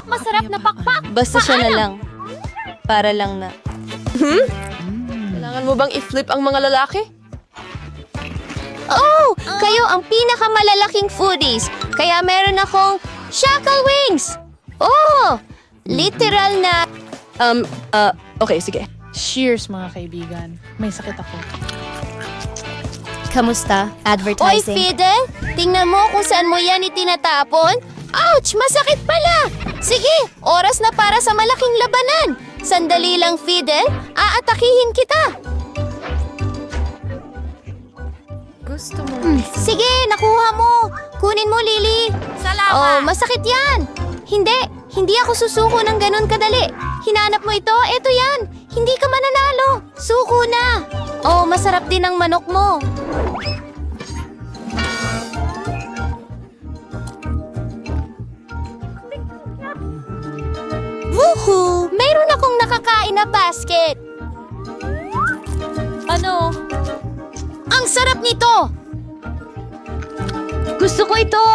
Masarap na pakpak. Basta siya na lang. Para lang na. Kailangan mo bang i-flip ang mga lalaki? Oh! Kayo ang pinakamalalaking foodies. Kaya meron akong shackle wings. Oh! Literal na... Okay, sige. Cheers, mga kaibigan. May sakit ako. Kamusta? Oy, Fidel! Tingnan mo kung saan mo yan itinatapon. Ouch! Masakit pala! Sige, oras na para sa malaking labanan. Sandali lang, Fidel. Aatakihin kita. Gusto mo? Sige, nakuha mo. Kunin mo, Lily. Salamat. Oh, masakit yan. Hindi ako susuko ng ganun kadali. Hinanap mo ito, eto yan. Hindi ka mananalo. Suko na. Oh, masarap din ang manok mo. Woohoo! Mayroon akong nakakain na basket. Ano? Ang sarap nito! Gusto ko ito!